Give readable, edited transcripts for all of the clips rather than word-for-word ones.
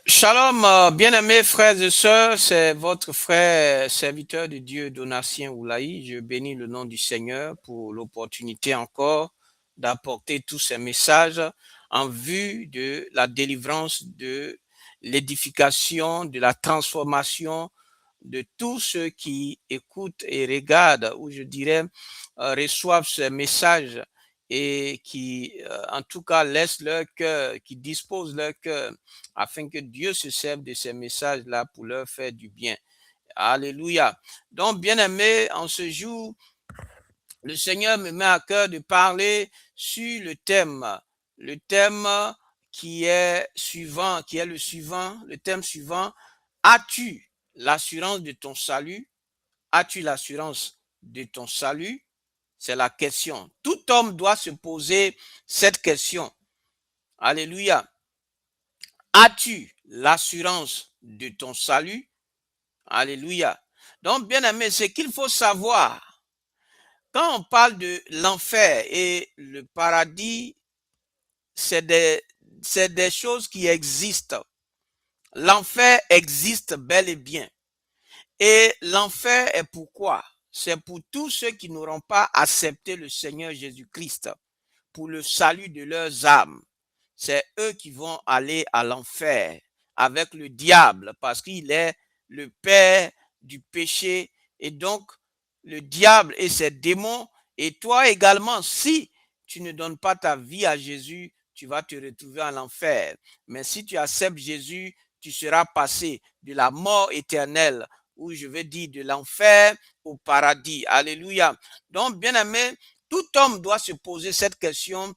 Shalom, bien-aimés frères et sœurs, c'est votre frère serviteur de Dieu Donatien Oulaï. Je bénis le nom du Seigneur pour l'opportunité encore d'apporter tous ces messages en vue de la délivrance, de l'édification, de la transformation de tous ceux qui écoutent et regardent, ou je dirais, reçoivent ces messages et qui, en tout cas, laissent leur cœur, qui disposent leur cœur afin que Dieu se serve de ces messages-là pour leur faire du bien. Alléluia. Donc, bien-aimés, en ce jour, le Seigneur me met à cœur de parler sur le thème qui est suivant, qui est le suivant, le thème suivant. As-tu l'assurance de ton salut? As-tu l'assurance de ton salut? C'est la question. Tout homme doit se poser cette question. Alléluia. As-tu l'assurance de ton salut? Alléluia. Donc, bien aimé, ce qu'il faut savoir, quand on parle de l'enfer et le paradis, c'est des choses qui existent. L'enfer existe bel et bien. Et l'enfer est pourquoi? C'est pour tous ceux qui n'auront pas accepté le Seigneur Jésus-Christ pour le salut de leurs âmes. C'est eux qui vont aller à l'enfer avec le diable parce qu'il est le père du péché et donc le diable et ses démons. Et toi également, si tu ne donnes pas ta vie à Jésus, tu vas te retrouver en enfer. Mais si tu acceptes Jésus, tu seras passé de la mort éternelle, ou je veux dire de l'enfer au paradis. Alléluia. Donc, bien aimé, tout homme doit se poser cette question.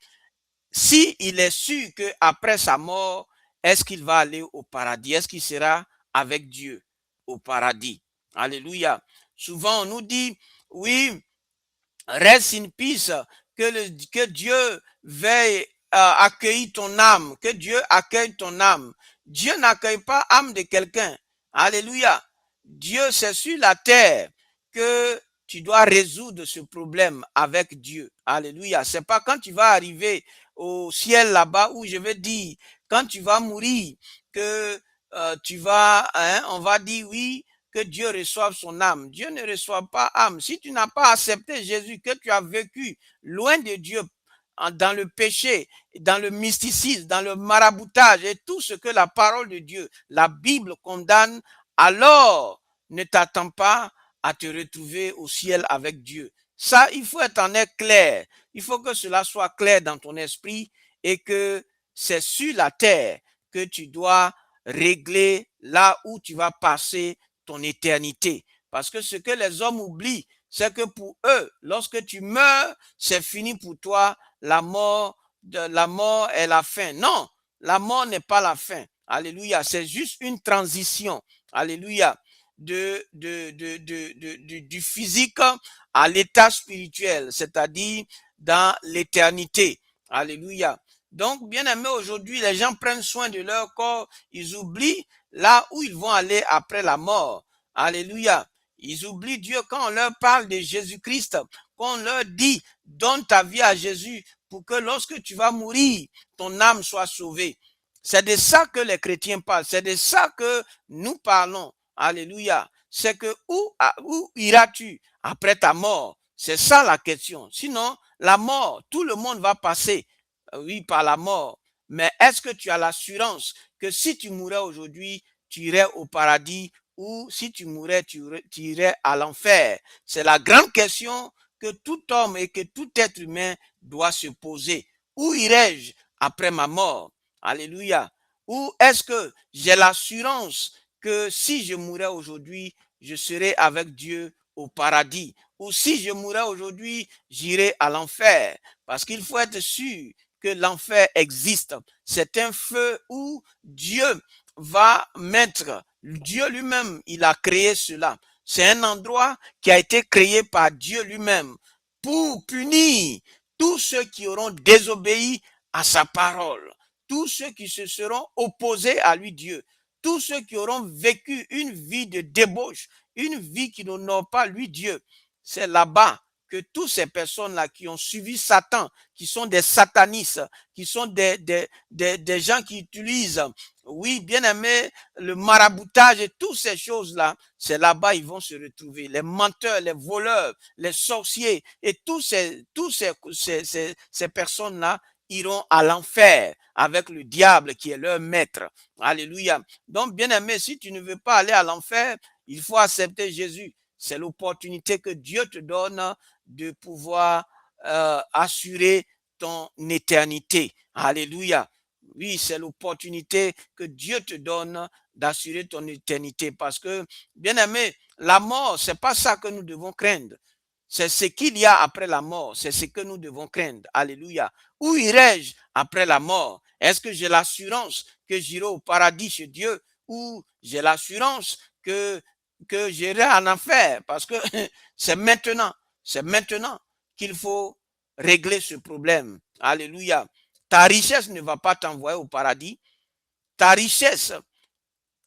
Si il est sûr qu'après sa mort, est-ce qu'il va aller au paradis? Est-ce qu'il sera avec Dieu au paradis? Alléluia. Souvent, on nous dit, oui, reste in peace, que Dieu veille accueillir ton âme, que Dieu accueille ton âme. Dieu n'accueille pas l'âme de quelqu'un. Alléluia. Dieu, c'est sur la terre que tu dois résoudre ce problème avec Dieu. Alléluia. C'est pas quand tu vas arriver au ciel là-bas où je vais dire, quand tu vas mourir, que tu vas, hein, on va dire oui, que Dieu reçoive son âme. Dieu ne reçoit pas âme. Si tu n'as pas accepté Jésus, que tu as vécu loin de Dieu, dans le péché, dans le mysticisme, dans le maraboutage et tout ce que la parole de Dieu, la Bible condamne, alors ne t'attends pas à te retrouver au ciel avec Dieu. Ça, il faut être en être clair. Il faut que cela soit clair dans ton esprit et que c'est sur la terre que tu dois régler là où tu vas passer ton éternité. Parce que ce que les hommes oublient, c'est que pour eux, lorsque tu meurs, c'est fini pour toi. La mort est la fin. Non, la mort n'est pas la fin. Alléluia. C'est juste une transition. Alléluia. Du physique à l'état spirituel, c'est-à-dire dans l'éternité. Alléluia. Donc, bien aimé, aujourd'hui, les gens prennent soin de leur corps, ils oublient là où ils vont aller après la mort. Alléluia. Ils oublient Dieu quand on leur parle de Jésus-Christ, quand on leur dit, donne ta vie à Jésus pour que lorsque tu vas mourir, ton âme soit sauvée. C'est de ça que les chrétiens parlent, c'est de ça que nous parlons. Alléluia. C'est que où iras-tu après ta mort? C'est ça la question. Sinon, la mort, tout le monde va passer, oui, par la mort. Mais est-ce que tu as l'assurance que si tu mourais aujourd'hui, tu irais au paradis ou si tu mourais, tu irais à l'enfer? C'est la grande question que tout homme et que tout être humain doit se poser. Où irai-je après ma mort? Alléluia. Ou est-ce que j'ai l'assurance que si je mourais aujourd'hui, je serai avec Dieu au paradis? Ou si je mourais aujourd'hui, j'irai à l'enfer? Parce qu'il faut être sûr que l'enfer existe. C'est un feu où Dieu va mettre, Dieu lui-même, il a créé cela. C'est un endroit qui a été créé par Dieu lui-même pour punir tous ceux qui auront désobéi à sa parole, tous ceux qui se seront opposés à lui, Dieu, tous ceux qui auront vécu une vie de débauche, une vie qui n'honore pas lui, Dieu. C'est là-bas que toutes ces personnes-là qui ont suivi Satan, qui sont des satanistes, qui sont des gens qui utilisent, oui, bien aimé, le maraboutage et toutes ces choses-là, c'est là-bas ils vont se retrouver. Les menteurs, les voleurs, les sorciers et ces personnes-là iront à l'enfer avec le diable qui est leur maître. Alléluia. Donc, bien aimé, si tu ne veux pas aller à l'enfer, il faut accepter Jésus. C'est l'opportunité que Dieu te donne de pouvoir assurer ton éternité. Alléluia. Oui, c'est l'opportunité que Dieu te donne d'assurer ton éternité. Parce que, bien aimé, la mort, c'est pas ça que nous devons craindre. C'est ce qu'il y a après la mort. C'est ce que nous devons craindre. Alléluia. Où irai-je après la mort? Est-ce que j'ai l'assurance que j'irai au paradis chez Dieu ou j'ai l'assurance que j'irai en enfer? Parce que c'est maintenant qu'il faut régler ce problème. Alléluia. Ta richesse ne va pas t'envoyer au paradis. Ta richesse,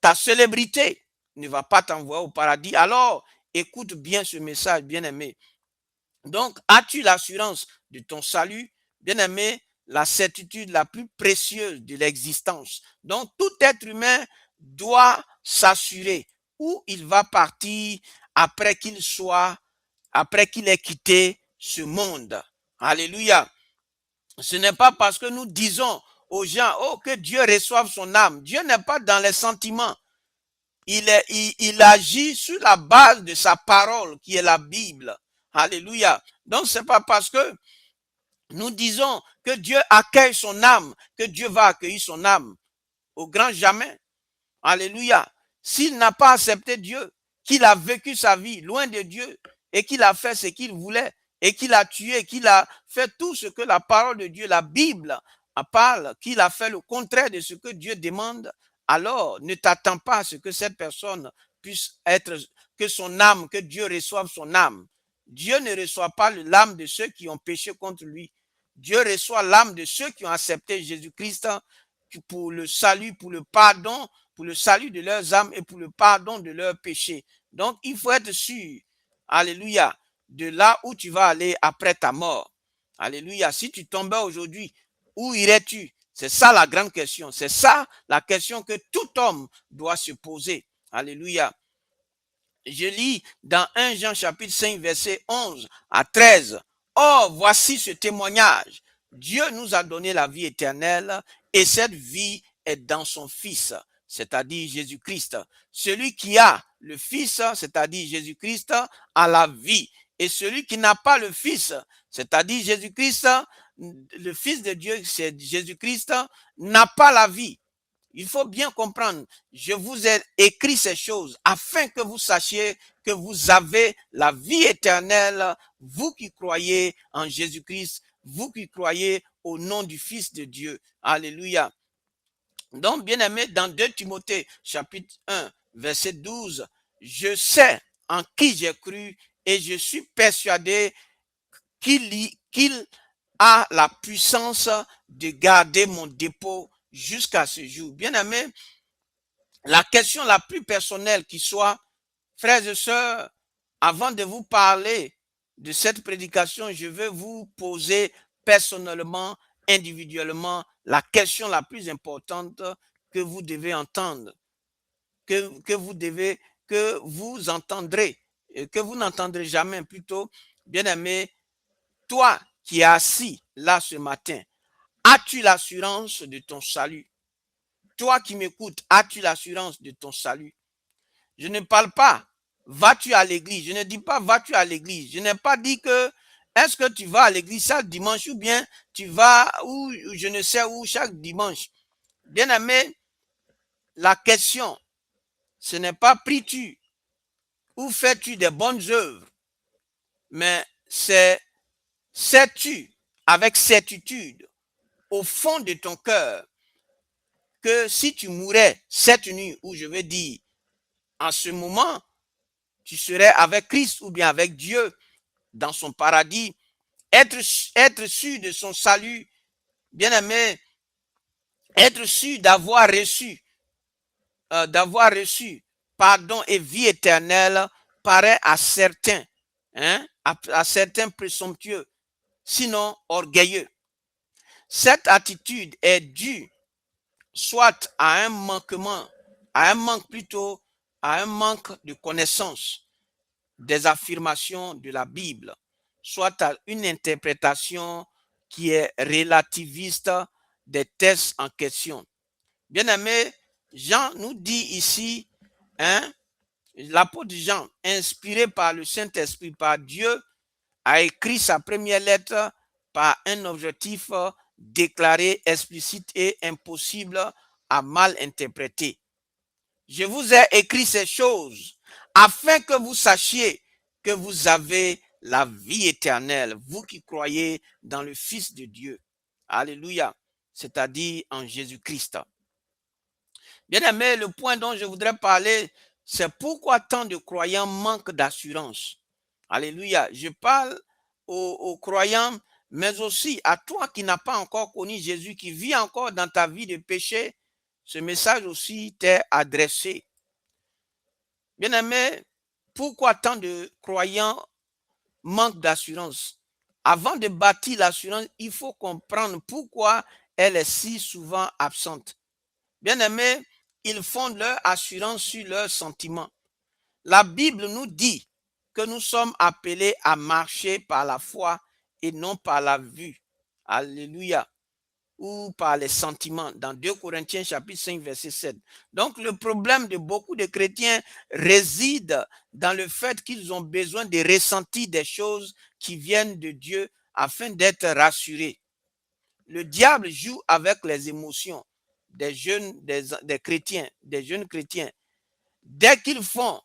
ta célébrité ne va pas t'envoyer au paradis. Alors, écoute bien ce message, bien-aimé. Donc, as-tu l'assurance de ton salut? Bien-aimé, la certitude la plus précieuse de l'existence. Donc, tout être humain doit s'assurer où il va partir après qu'il ait quitté ce monde. Alléluia. Ce n'est pas parce que nous disons aux gens, oh, que Dieu reçoive son âme. Dieu n'est pas dans les sentiments. Il agit sur la base de sa parole qui est la Bible. Alléluia. Donc, c'est pas parce que nous disons que Dieu accueille son âme, que Dieu va accueillir son âme. Au grand jamais. Alléluia. S'il n'a pas accepté Dieu, qu'il a vécu sa vie loin de Dieu et qu'il a fait ce qu'il voulait et qu'il a tué, qu'il a fait tout ce que la parole de Dieu, la Bible parle, qu'il a fait le contraire de ce que Dieu demande, alors ne t'attends pas à ce que cette personne puisse être, que son âme, que Dieu reçoive son âme. Dieu ne reçoit pas l'âme de ceux qui ont péché contre lui. Dieu reçoit l'âme de ceux qui ont accepté Jésus-Christ pour le salut, pour le pardon, pour le salut de leurs âmes et pour le pardon de leurs péchés. Donc, il faut être sûr, alléluia, de là où tu vas aller après ta mort. Alléluia. Si tu tombais aujourd'hui, où irais-tu? C'est ça la grande question. C'est ça la question que tout homme doit se poser. Alléluia. Je lis dans 1 Jean chapitre 5, verset 11 à 13. Or, voici ce témoignage. Dieu nous a donné la vie éternelle et cette vie est dans son Fils, c'est-à-dire Jésus-Christ. Celui qui a le Fils, c'est-à-dire Jésus-Christ, a la vie. Et celui qui n'a pas le Fils, c'est-à-dire Jésus-Christ, le Fils de Dieu, c'est Jésus-Christ, n'a pas la vie. Il faut bien comprendre, je vous ai écrit ces choses afin que vous sachiez que vous avez la vie éternelle, vous qui croyez en Jésus-Christ, vous qui croyez au nom du Fils de Dieu. Alléluia. Donc, bien aimé, dans 2 Timothée, chapitre 1, verset 12, je sais en qui j'ai cru et je suis persuadé qu'il a la puissance de garder mon dépôt jusqu'à ce jour. Bien aimé, la question la plus personnelle qui soit, frères et sœurs, avant de vous parler de cette prédication, je veux vous poser personnellement, individuellement, la question la plus importante que vous devez entendre, que vous entendrez, que vous n'entendrez jamais plutôt, bien aimé, toi qui es assis là ce matin, as-tu l'assurance de ton salut? Toi qui m'écoutes, as-tu l'assurance de ton salut? Je ne parle pas, vas-tu à l'église? Je ne dis pas, vas-tu à l'église? Je n'ai pas dit que, est-ce que tu vas à l'église chaque dimanche ou bien tu vas où, je ne sais où chaque dimanche? Bien aimé, la question, ce n'est pas pries-tu ou fais-tu des bonnes œuvres, mais c'est sais-tu avec certitude au fond de ton cœur que si tu mourais cette nuit, ou je veux dire en ce moment, tu serais avec Christ ou bien avec Dieu dans son paradis, être sûr de son salut, bien aimé, être sûr d'avoir reçu pardon et vie éternelle paraît à certains, hein, à certains présomptueux, sinon orgueilleux. Cette attitude est due soit à un manquement, à un manque plutôt, à un manque de connaissance des affirmations de la Bible, soit à une interprétation qui est relativiste des textes en question. Bien-aimé, Jean nous dit ici, hein, l'apôtre Jean, inspiré par le Saint-Esprit, par Dieu, a écrit sa première lettre par un objectif déclaré, explicite et impossible à mal interpréter. Je vous ai écrit ces choses afin que vous sachiez que vous avez la vie éternelle, vous qui croyez dans le Fils de Dieu. Alléluia, c'est-à-dire en Jésus-Christ. Bien aimé, le point dont je voudrais parler, c'est pourquoi tant de croyants manquent d'assurance. Alléluia. Je parle aux croyants, mais aussi à toi qui n'as pas encore connu Jésus, qui vit encore dans ta vie de péché. Ce message aussi t'est adressé. Bien aimé, pourquoi tant de croyants manquent d'assurance? Avant de bâtir l'assurance, il faut comprendre pourquoi elle est si souvent absente. Bien aimé, ils fondent leur assurance sur leurs sentiments. La Bible nous dit que nous sommes appelés à marcher par la foi et non par la vue. Alléluia. Ou par les sentiments dans 2 Corinthiens chapitre 5 verset 7. Donc le problème de beaucoup de chrétiens réside dans le fait qu'ils ont besoin de ressentir des choses qui viennent de Dieu afin d'être rassurés. Le diable joue avec les émotions des jeunes, des chrétiens, des jeunes chrétiens. Dès qu'ils font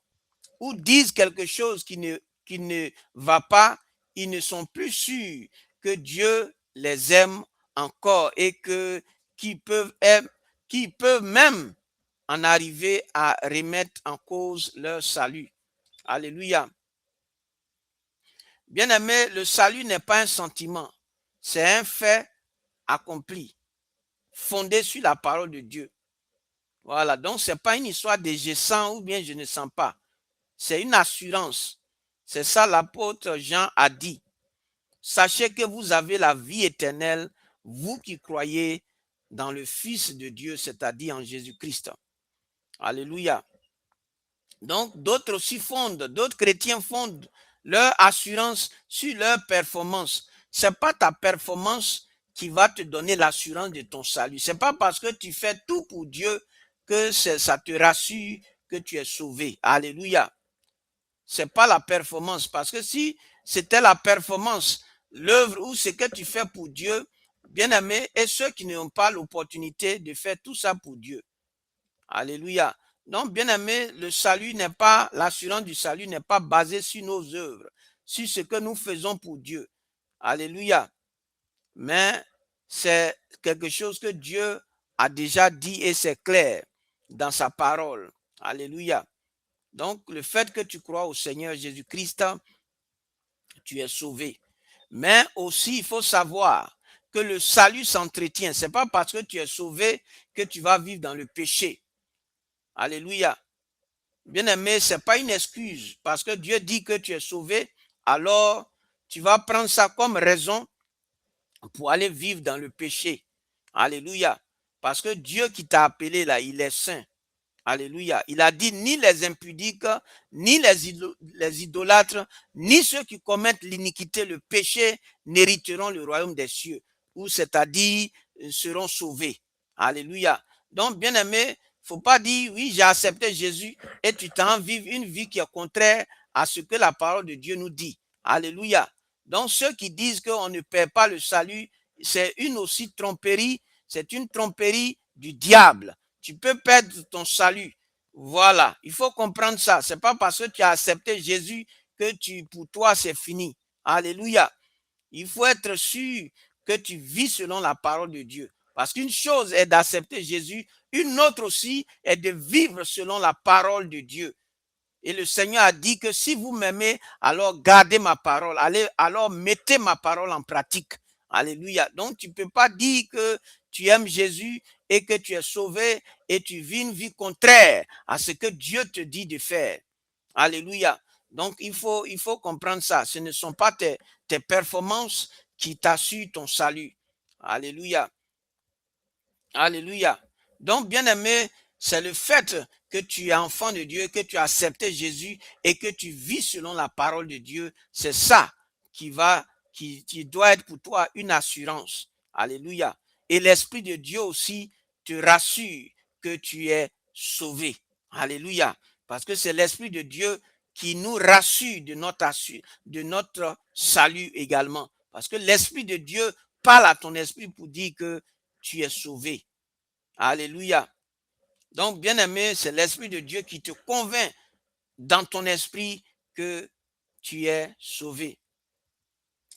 ou disent quelque chose qui ne va pas, ils ne sont plus sûrs que Dieu les aime encore et qu'ils peuvent même en arriver à remettre en cause leur salut. Alléluia. Bien-aimé, le salut n'est pas un sentiment, c'est un fait accompli, fondé sur la parole de Dieu. Voilà, donc ce n'est pas une histoire de je sens ou bien je ne sens pas. C'est une assurance. C'est ça l'apôtre Jean a dit. Sachez que vous avez la vie éternelle, vous qui croyez dans le Fils de Dieu, c'est-à-dire en Jésus-Christ. Alléluia. Donc, d'autres aussi d'autres chrétiens fondent leur assurance sur leur performance. Ce n'est pas ta performance qui va te donner l'assurance de ton salut. Ce n'est pas parce que tu fais tout pour Dieu que ça te rassure que tu es sauvé. Alléluia. Ce n'est pas la performance. Parce que si c'était la performance, l'œuvre ou ce que tu fais pour Dieu, bien aimé, et ceux qui n'ont pas l'opportunité de faire tout ça pour Dieu. Alléluia. Donc, bien aimé, le salut n'est pas, l'assurance du salut n'est pas basée sur nos œuvres, sur ce que nous faisons pour Dieu. Alléluia. Mais c'est quelque chose que Dieu a déjà dit et c'est clair dans sa parole. Alléluia. Donc, le fait que tu crois au Seigneur Jésus-Christ, tu es sauvé. Mais aussi, il faut savoir que le salut s'entretient. Ce n'est pas parce que tu es sauvé que tu vas vivre dans le péché. Alléluia. Bien-aimé, ce n'est pas une excuse. Parce que Dieu dit que tu es sauvé, alors tu vas prendre ça comme raison pour aller vivre dans le péché. Alléluia. Parce que Dieu qui t'a appelé là, il est saint. Alléluia. Il a dit ni les impudiques, ni les idolâtres, ni ceux qui commettent l'iniquité, le péché, n'hériteront le royaume des cieux, ou c'est-à-dire seront sauvés. Alléluia. Donc, bien aimé, faut pas dire oui, j'ai accepté Jésus et tu t'en vivre une vie qui est contraire à ce que la parole de Dieu nous dit. Alléluia. Donc, ceux qui disent qu'on ne perd pas le salut, c'est une aussi tromperie, c'est une tromperie du diable. Tu peux perdre ton salut. Voilà, il faut comprendre ça. Ce n'est pas parce que tu as accepté Jésus que pour toi, c'est fini. Alléluia. Il faut être sûr que tu vis selon la parole de Dieu. Parce qu'une chose est d'accepter Jésus, une autre aussi est de vivre selon la parole de Dieu. Et le Seigneur a dit que si vous m'aimez, alors gardez ma parole. Allez, alors mettez ma parole en pratique. Alléluia. Donc, tu ne peux pas dire que tu aimes Jésus et que tu es sauvé et tu vis une vie contraire à ce que Dieu te dit de faire. Alléluia. Donc, il faut comprendre ça. Ce ne sont pas tes performances qui t'assurent ton salut. Alléluia. Alléluia. Donc, bien-aimé, c'est le fait que tu es enfant de Dieu, que tu as accepté Jésus et que tu vis selon la parole de Dieu. C'est ça qui doit être pour toi une assurance. Alléluia. Et l'Esprit de Dieu aussi te rassure que tu es sauvé. Alléluia. Parce que c'est l'Esprit de Dieu qui nous rassure de notre salut également. Parce que l'Esprit de Dieu parle à ton esprit pour dire que tu es sauvé. Alléluia. Donc, bien-aimé, c'est l'Esprit de Dieu qui te convainc dans ton esprit que tu es sauvé.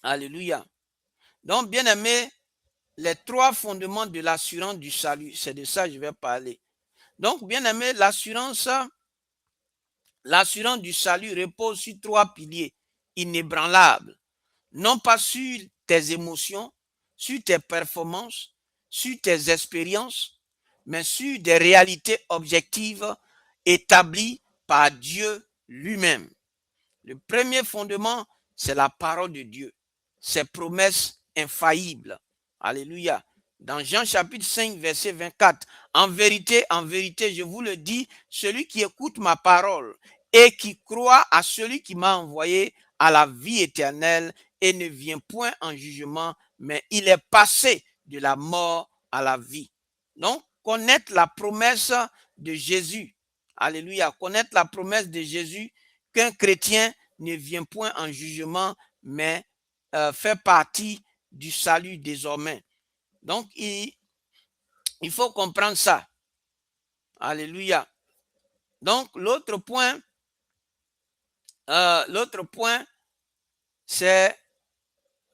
Alléluia. Donc, bien-aimé, les trois fondements de l'assurance du salut, c'est de ça que je vais parler. Donc, bien-aimé, l'assurance du salut repose sur trois piliers inébranlables. Non pas sur tes émotions, sur tes performances, sur tes expériences, mais sur des réalités objectives établies par Dieu lui-même. Le premier fondement, c'est la parole de Dieu, ses promesses infaillibles. Alléluia. Dans Jean chapitre 5, verset 24, en vérité, je vous le dis, celui qui écoute ma parole et qui croit à celui qui m'a envoyé a la vie éternelle et ne vient point en jugement, mais il est passé de la mort à la vie. Donc, connaître la promesse de Jésus. Alléluia. Connaître la promesse de Jésus qu'un chrétien ne vient point en jugement, mais fait partie du salut désormais. Donc, il faut comprendre ça. Alléluia. Donc, l'autre point, c'est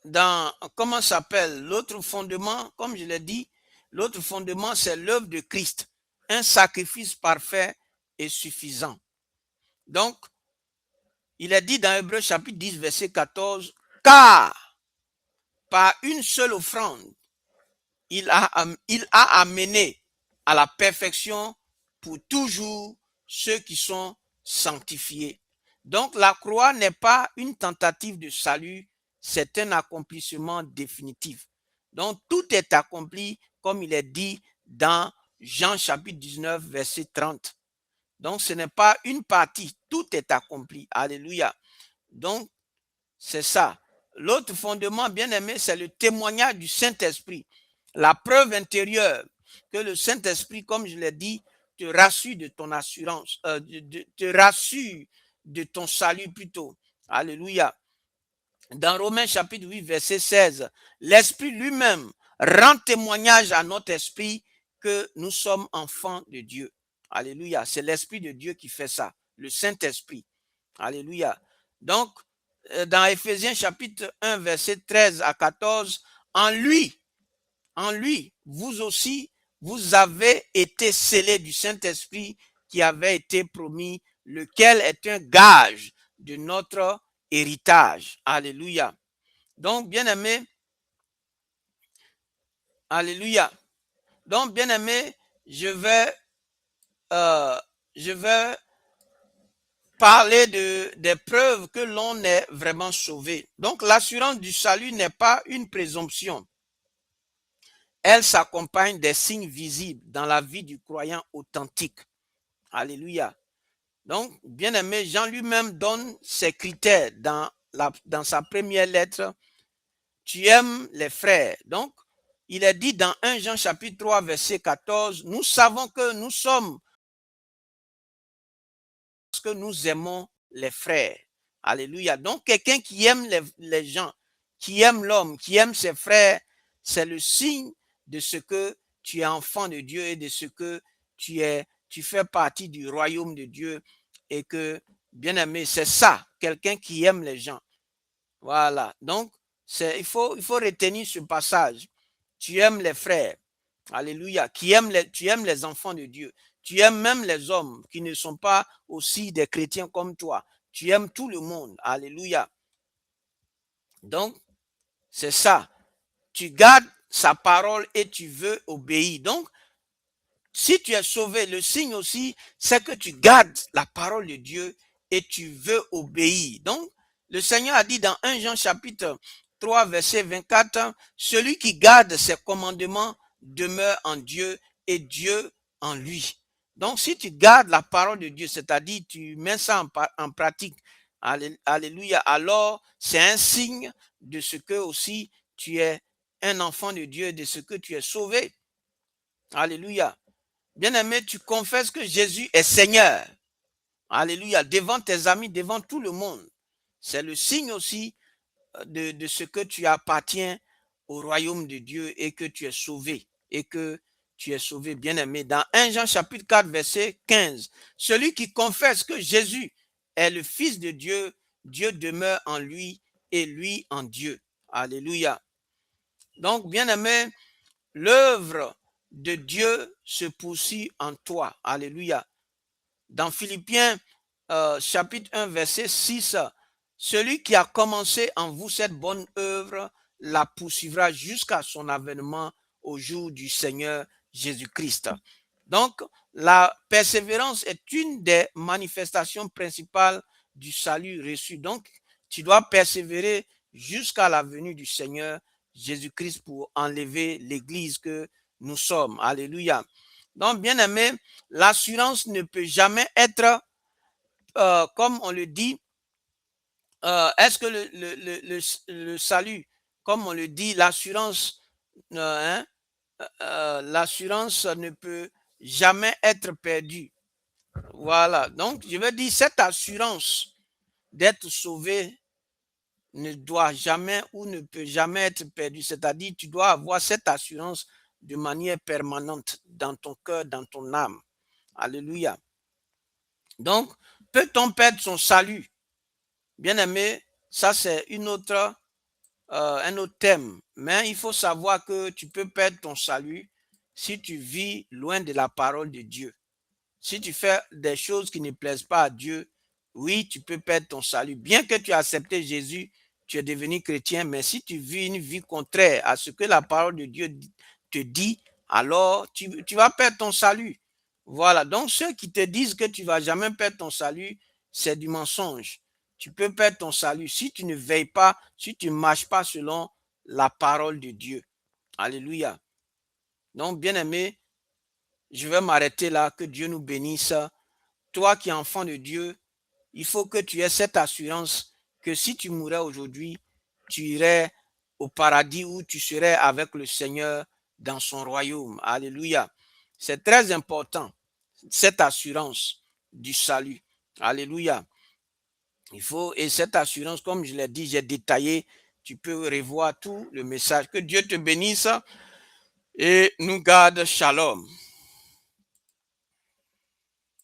dans, comment s'appelle, l'autre fondement, comme je l'ai dit, l'autre fondement, c'est l'œuvre de Christ, un sacrifice parfait et suffisant. Donc, il est dit dans Hébreux chapitre 10, verset 14, car par une seule offrande, il a amené à la perfection pour toujours ceux qui sont sanctifiés. Donc la croix n'est pas une tentative de salut, c'est un accomplissement définitif. Donc tout est accompli comme il est dit dans Jean chapitre 19, verset 30. Donc ce n'est pas une partie, tout est accompli. Alléluia. Donc c'est ça. L'autre fondement, bien aimé, c'est le témoignage du Saint-Esprit. La preuve intérieure que le Saint-Esprit, comme je l'ai dit, te rassure de ton assurance, te rassure de ton salut plutôt. Alléluia. Dans Romains chapitre 8, verset 16, l'Esprit lui-même rend témoignage à notre esprit que nous sommes enfants de Dieu. Alléluia. C'est l'Esprit de Dieu qui fait ça, le Saint-Esprit. Alléluia. Donc, dans Éphésiens chapitre 1, verset 13 à 14, en lui, vous aussi, vous avez été scellés du Saint-Esprit qui avait été promis, lequel est un gage de notre héritage. Alléluia. Donc, bien-aimé, alléluia. Donc, bien-aimé, je vais parler des preuves que l'on est vraiment sauvé. Donc, l'assurance du salut n'est pas une présomption. Elle s'accompagne des signes visibles dans la vie du croyant authentique. Alléluia. Donc, bien-aimé, Jean lui-même donne ses critères dans sa première lettre. Tu aimes les frères. Donc, il est dit dans 1 Jean chapitre 3, verset 14, nous savons que nous sommes parce que nous aimons les frères. Alléluia. Donc, quelqu'un qui aime les gens, qui aime l'homme, qui aime ses frères, c'est le signe de ce que tu es enfant de Dieu et de ce que tu fais partie du royaume de Dieu et que, bien aimé, c'est ça, quelqu'un qui aime les gens. Voilà. Donc, il faut retenir ce passage. Tu aimes les frères. Alléluia. Tu aimes les enfants de Dieu. Tu aimes même les hommes qui ne sont pas aussi des chrétiens comme toi. Tu aimes tout le monde. Alléluia. Donc, c'est ça. Tu gardes sa parole et tu veux obéir. Donc, si tu es sauvé, le signe aussi, c'est que tu gardes la parole de Dieu et tu veux obéir. Donc, le Seigneur a dit dans 1 Jean chapitre 3, verset 24, celui qui garde ses commandements demeure en Dieu et Dieu en lui. Donc, si tu gardes la parole de Dieu, c'est-à-dire tu mets ça en pratique, alléluia, alors c'est un signe de ce que aussi tu es un enfant de Dieu, de ce que tu es sauvé. Alléluia. Bien-aimé, tu confesses que Jésus est Seigneur. Alléluia. Devant tes amis, devant tout le monde. C'est le signe aussi de ce que tu appartiens au royaume de Dieu et que tu es sauvé. Et que tu es sauvé, bien-aimé. Dans 1 Jean chapitre 4, verset 15, celui qui confesse que Jésus est le Fils de Dieu, Dieu demeure en lui et lui en Dieu. Alléluia. Donc, bien-aimé, l'œuvre de Dieu se poursuit en toi. Alléluia. Dans Philippiens chapitre 1, verset 6, celui qui a commencé en vous cette bonne œuvre la poursuivra jusqu'à son avènement au jour du Seigneur Jésus-Christ. Donc, la persévérance est une des manifestations principales du salut reçu. Donc, tu dois persévérer jusqu'à la venue du Seigneur Jésus-Christ pour enlever l'Église que nous sommes. Alléluia. Donc, bien aimé, l'assurance ne peut jamais être, comme on le dit, est-ce que le salut, comme on le dit, l'assurance, l'assurance ne peut jamais être perdue. Voilà. Donc, je veux dire, cette assurance d'être sauvé ne doit jamais ou ne peut jamais être perdue. C'est-à-dire, tu dois avoir cette assurance de manière permanente dans ton cœur, dans ton âme. Alléluia. Donc, peut-on perdre son salut? Bien aimé, ça c'est un autre thème. Mais il faut savoir que tu peux perdre ton salut si tu vis loin de la parole de Dieu. Si tu fais des choses qui ne plaisent pas à Dieu, oui, tu peux perdre ton salut. Bien que tu aies accepté Jésus, tu es devenu chrétien, mais si tu vis une vie contraire à ce que la parole de Dieu te dit, alors tu vas perdre ton salut. Voilà, donc ceux qui te disent que tu ne vas jamais perdre ton salut, c'est du mensonge. Tu peux perdre ton salut si tu ne veilles pas, si tu ne marches pas selon la parole de Dieu. Alléluia. Donc, bien aimé, je vais m'arrêter là, que Dieu nous bénisse. Toi qui es enfant de Dieu, il faut que tu aies cette assurance que si tu mourais aujourd'hui, tu irais au paradis où tu serais avec le Seigneur dans son royaume. Alléluia. C'est très important, cette assurance du salut. Alléluia. Il faut, et cette assurance, comme je l'ai dit, j'ai détaillé, tu peux revoir tout le message. Que Dieu te bénisse et nous garde. Shalom.